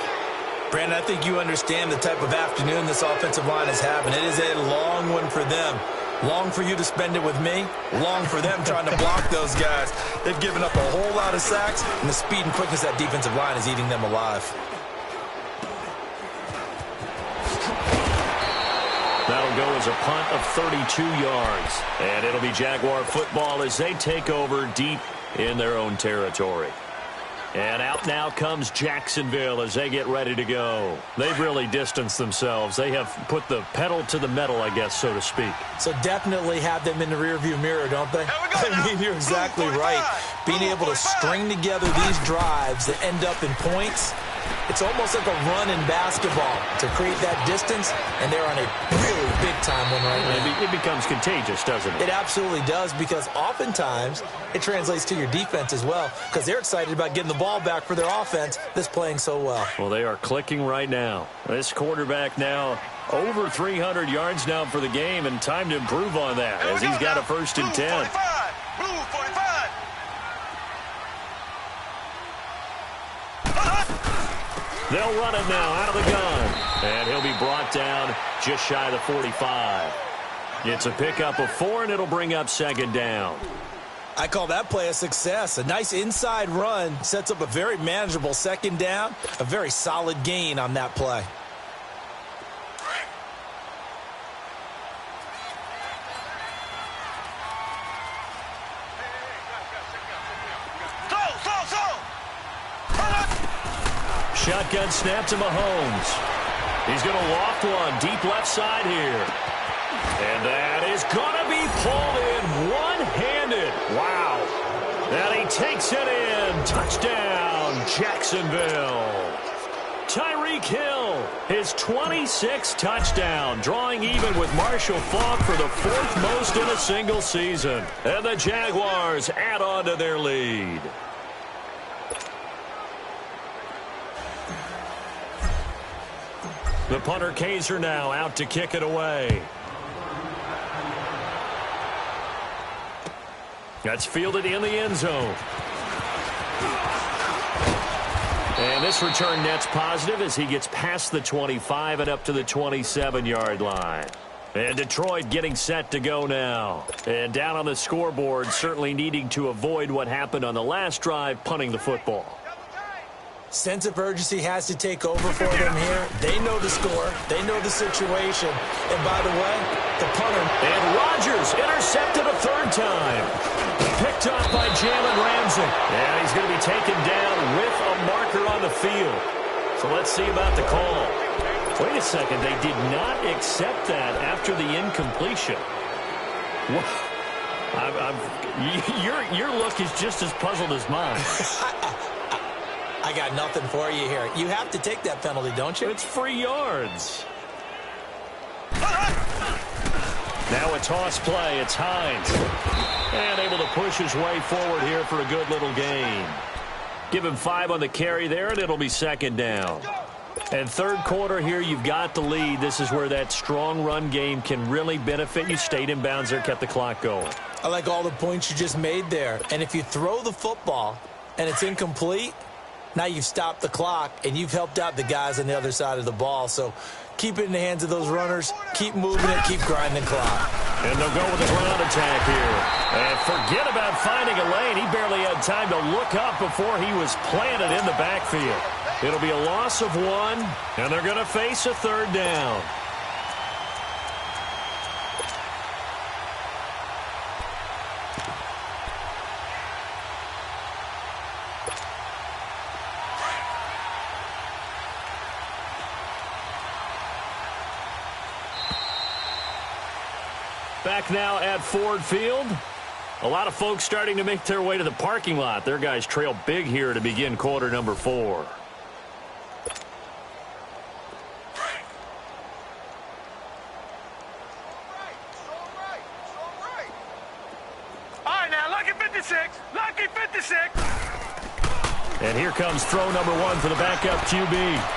[SPEAKER 2] Brandon, I think you understand the type of afternoon this offensive line is having. It is a long one for them. Long for you to spend it with me. Long for them trying to block those guys. They've given up a whole lot of sacks, and the speed and quickness of that defensive line is eating them alive.
[SPEAKER 1] That'll go as a punt of 32 yards. And it'll be Jaguar football as they take over deep in their own territory. And out now comes Jacksonville as they get ready to go. They've really distanced themselves. They have put the pedal to the metal, I guess, so to speak.
[SPEAKER 2] So definitely have them in the rearview mirror, don't they? I mean, you're exactly right. Being able to string together these drives that end up in points, it's almost like a run in basketball to create that distance, and they're on a really big-time one right now.
[SPEAKER 1] It becomes contagious, doesn't it?
[SPEAKER 2] It absolutely does, because oftentimes it translates to your defense as well, because they're excited about getting the ball back for their offense that's playing so well.
[SPEAKER 1] Well, they are clicking right now. This quarterback now over 300 yards now for the game, and time to improve on that as he's got a 1st and 10.
[SPEAKER 3] Blue 45.
[SPEAKER 1] They'll run it now out of the gun. And he'll be brought down just shy of the 45. It's a pickup of 4, and it'll bring up 2nd down.
[SPEAKER 2] I call that play a success. A nice inside run sets up a very manageable 2nd down. A very solid gain on that play.
[SPEAKER 1] Shotgun snap to Mahomes. He's going to loft one deep left side here. And that is going to be pulled in one-handed. Wow. And he takes it in. Touchdown, Jacksonville. Tyreek Hill, his 26th touchdown, drawing even with Marshall Faulk for the 4th most in a single season. And the Jaguars add on to their lead. The punter Kaiser now out to kick it away. That's fielded in the end zone. And this return net's positive as he gets past the 25 and up to the 27-yard line. And Detroit getting set to go now. And down on the scoreboard, certainly needing to avoid what happened on the last drive, punting the football.
[SPEAKER 2] Sense of urgency has to take over for them here. They know the score. They know the situation. And by the way, the punter.
[SPEAKER 1] And Rodgers intercepted a 3rd time. Picked off by Jalen Ramsey. And he's going to be taken down with a marker on the field. So let's see about the call. Wait a second. They did not accept that after the incompletion. Your look is just as puzzled as mine.
[SPEAKER 2] I got nothing for you here. You have to take that penalty, don't you?
[SPEAKER 1] It's free yards. Now a toss play. It's Hines. And able to push his way forward here for a good little gain. Give him 5 on the carry there, and it'll be 2nd down. And 3rd quarter here, you've got the lead. This is where that strong run game can really benefit you. Stayed in bounds there, kept the clock going.
[SPEAKER 2] I like all the points you just made there. And if you throw the football and it's incomplete, now you've stopped the clock, and you've helped out the guys on the other side of the ball. So keep it in the hands of those runners. Keep moving it. Keep grinding the clock.
[SPEAKER 1] And they'll go with a ground attack here. And forget about finding a lane. He barely had time to look up before he was planted in the backfield. It'll be a loss of 1, and they're going to face a 3rd down. Back now at Ford Field. A lot of folks starting to make their way to the parking lot. Their guys trail big here to begin quarter number 4.
[SPEAKER 3] All right, now, lucky 56. Lucky 56.
[SPEAKER 1] And here comes throw number 1 for the backup QB.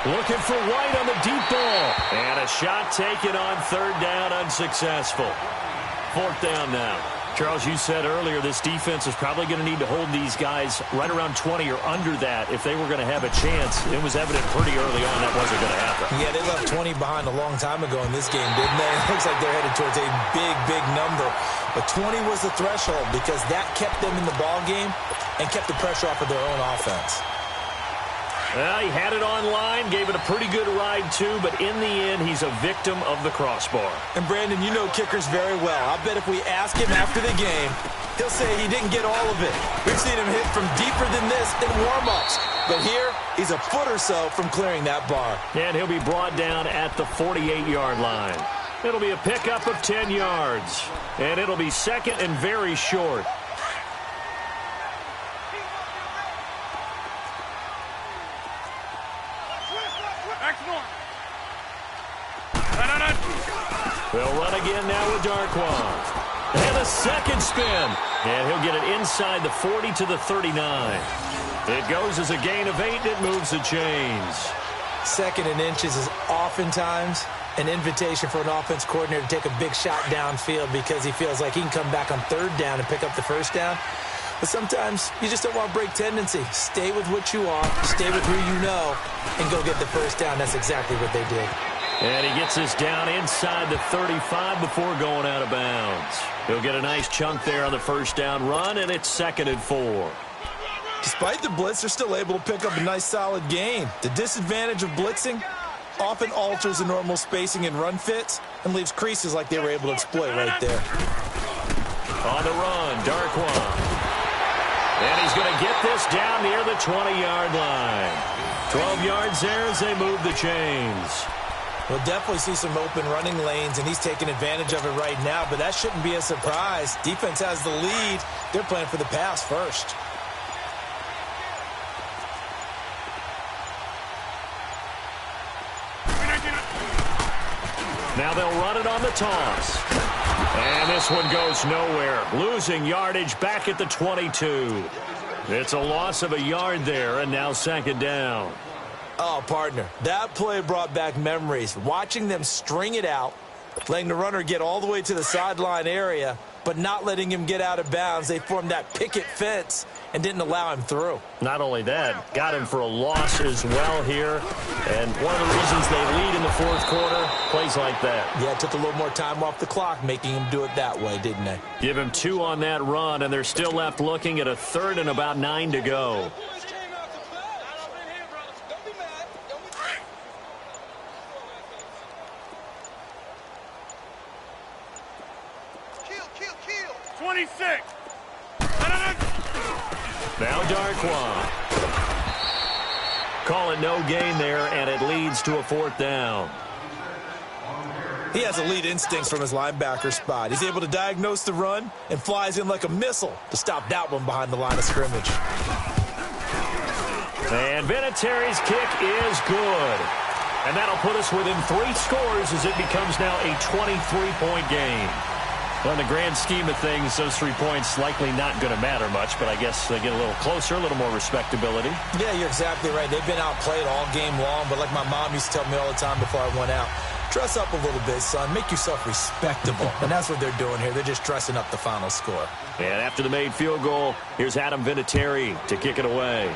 [SPEAKER 1] Looking for White on the deep ball. And a shot taken on 3rd down, unsuccessful. 4th down now. Charles, you said earlier this defense is probably going to need to hold these guys right around 20 or under that if they were going to have a chance. It was evident pretty early on that wasn't going to happen.
[SPEAKER 2] Yeah, they left 20 behind a long time ago in this game, didn't they? It looks like they're headed towards a big, big number. But 20 was the threshold because that kept them in the ball game and kept the pressure off of their own offense.
[SPEAKER 1] Well, he had it online, gave it a pretty good ride, too, but in the end, he's a victim of the crossbar.
[SPEAKER 2] And, Brandon, you know kickers very well. I bet if we ask him after the game, he'll say he didn't get all of it. We've seen him hit from deeper than this in warm-ups. But here, he's a foot or so from clearing that bar.
[SPEAKER 1] And he'll be brought down at the 48-yard line. It'll be a pickup of 10 yards. And it'll be second and very short. They'll run again now with Darquan. And a second spin. And he'll get it inside the 40 to the 39. It goes as a gain of 8, and it moves the chains.
[SPEAKER 2] Second and inches is oftentimes an invitation for an offense coordinator to take a big shot downfield because he feels like he can come back on third down and pick up the first down. But sometimes you just don't want to break tendency. Stay with what you are, stay with who you know, and go get the first down. That's exactly what they did.
[SPEAKER 1] And he gets this down inside the 35 before going out of bounds. He'll get a nice chunk there on the first down run, and it's 2nd and 4.
[SPEAKER 2] Despite the blitz, they're still able to pick up a nice solid gain. The disadvantage of blitzing often alters the normal spacing and run fits and leaves creases like they were able to exploit right there.
[SPEAKER 1] On the run, Darquan. And he's going to get this down near the 20-yard line. 12 yards there as they move the chains.
[SPEAKER 2] We'll definitely see some open running lanes, and he's taking advantage of it right now, but that shouldn't be a surprise. Defense has the lead. They're playing for the pass first.
[SPEAKER 1] Now they'll run it on the toss. And this one goes nowhere. Losing yardage back at the 22. It's a loss of a yard there, and now 2nd down.
[SPEAKER 2] Oh, partner, that play brought back memories. Watching them string it out, letting the runner get all the way to the sideline area, but not letting him get out of bounds. They formed that picket fence and didn't allow him through.
[SPEAKER 1] Not only that, got him for a loss as well here. And one of the reasons they lead in the fourth quarter, plays like that.
[SPEAKER 2] Yeah, it took a little more time off the clock, making him do it that way, didn't they?
[SPEAKER 1] Give him 2 on that run, and they're still left looking at a 3rd and about 9 to go. Now Darquan. Call it no gain there, and it leads to a 4th down.
[SPEAKER 2] He has elite instincts from his linebacker spot. He's able to diagnose the run and flies in like a missile to stop that one behind the line of scrimmage.
[SPEAKER 1] And Vinatieri's kick is good. And that'll put us within 3 scores as it becomes now a 23-point game. Well, in the grand scheme of things, those 3 points likely not going to matter much, but I guess they get a little closer, a little more respectability.
[SPEAKER 2] Yeah, you're exactly right. They've been outplayed all game long, but like my mom used to tell me all the time before I went out, dress up a little bit, son. Make yourself respectable. And that's what they're doing here. They're just dressing up the final score.
[SPEAKER 1] And after the made field goal, here's Adam Vinatieri to kick it away.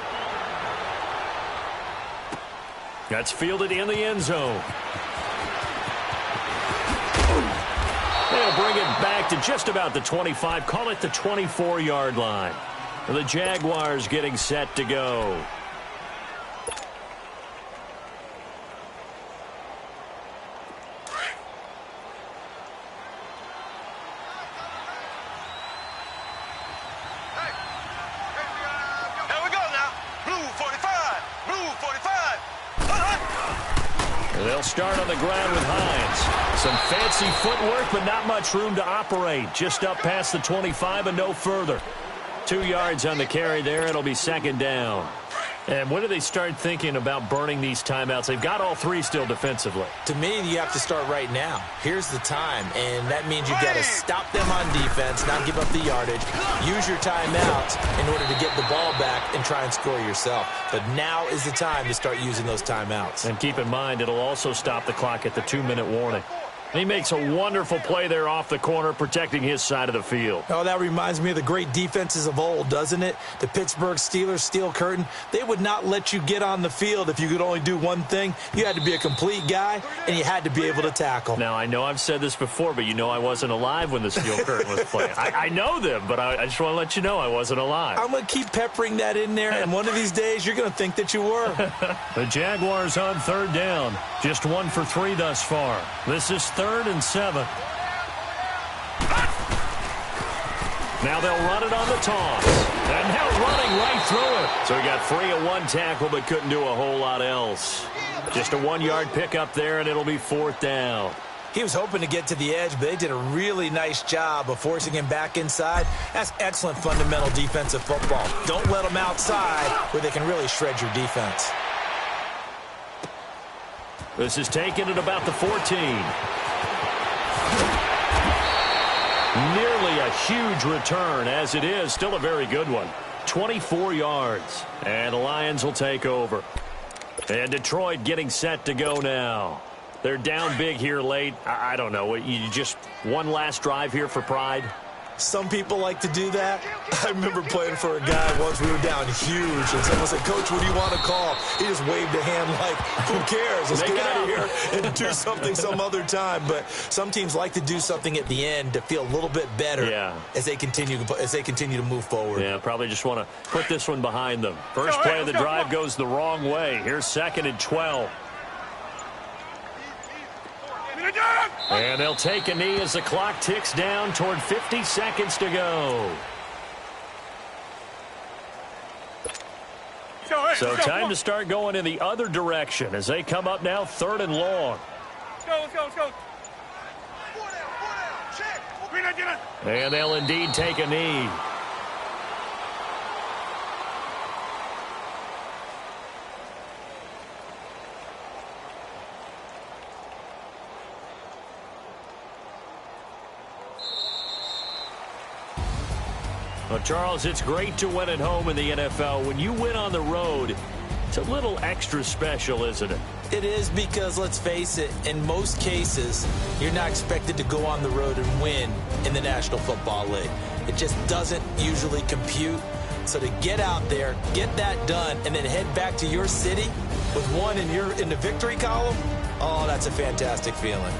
[SPEAKER 1] That's fielded in the end zone. They'll bring it back to just about the 25, call it the 24-yard line. The Jaguars getting set to go. They'll start on the ground with Hines. Some fancy footwork, but not much room to operate. Just up past the 25 and no further. 2 yards on the carry there. It'll be 2nd down. And when do they start thinking about burning these timeouts? They've got all 3 still defensively.
[SPEAKER 2] To me, you have to start right now. Here's the time, and that means you've got to stop them on defense, not give up the yardage, use your timeouts in order to get the ball back and try and score yourself. But now is the time to start using those timeouts.
[SPEAKER 1] And keep in mind, it'll also stop the clock at the 2-minute warning. He makes a wonderful play there off the corner, protecting his side of the field.
[SPEAKER 2] Oh, that reminds me of the great defenses of old, doesn't it? The Pittsburgh Steelers steel curtain. They would not let you get on the field if you could only do one thing. You had to be a complete guy, and you had to be able to tackle.
[SPEAKER 1] Now, I know I've said this before, but you know I wasn't alive when the steel curtain was playing. I know them, but I just want to let you know I wasn't alive.
[SPEAKER 2] I'm going to keep peppering that in there, and one of these days you're going to think that you were.
[SPEAKER 1] The Jaguars on third down. Just 1 for 3 thus far. This is 3rd and 7. Now they'll run it on the toss. And now running right through it. So he got free of 1 tackle but couldn't do a whole lot else. Just a 1-yard pickup there, and it'll be 4th down.
[SPEAKER 2] He was hoping to get to the edge, but they did a really nice job of forcing him back inside. That's excellent fundamental defensive football. Don't let them outside where they can really shred your defense.
[SPEAKER 1] This is taken at about the 14. Nearly a huge return, as it is. Still a very good one. 24 yards. And the Lions will take over. And Detroit getting set to go now. They're down big here late. I don't know. You just one last drive here for pride?
[SPEAKER 2] Some people like to do that. I remember playing for a guy once. We were down huge, and someone said, "Coach, what do you want to call?" He just waved a hand like, who cares? Let's get out of here and do something some other time. But some teams like to do something at the end to feel a little bit better as they continue to move forward.
[SPEAKER 1] Yeah, probably just want to put this one behind them. First play of the drive goes the wrong way. Here's 2nd and 12. And they'll take a knee as the clock ticks down toward 50 seconds to go. So time to start going in the other direction as they come up now 3rd and long.
[SPEAKER 3] Let's go.
[SPEAKER 1] And they'll indeed take a knee. Well, Charles, it's great to win at home in the NFL. When you win on the road, it's a little extra special, isn't it?
[SPEAKER 2] It is, because let's face it, in most cases, you're not expected to go on the road and win in the National Football League. It just doesn't usually compute. So to get out there, get that done, and then head back to your city with one in the victory column, oh, that's a fantastic feeling.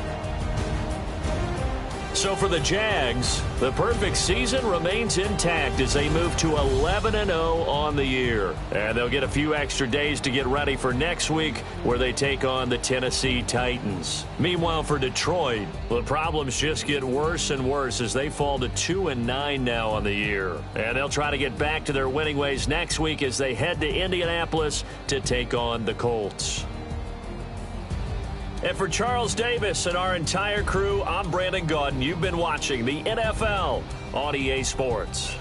[SPEAKER 1] So for the Jags, the perfect season remains intact as they move to 11-0 on the year. And they'll get a few extra days to get ready for next week, where they take on the Tennessee Titans. Meanwhile, for Detroit, the problems just get worse and worse as they fall to 2-9 now on the year. And they'll try to get back to their winning ways next week as they head to Indianapolis to take on the Colts. And for Charles Davis and our entire crew, I'm Brandon Gaudin. You've been watching the NFL on EA Sports.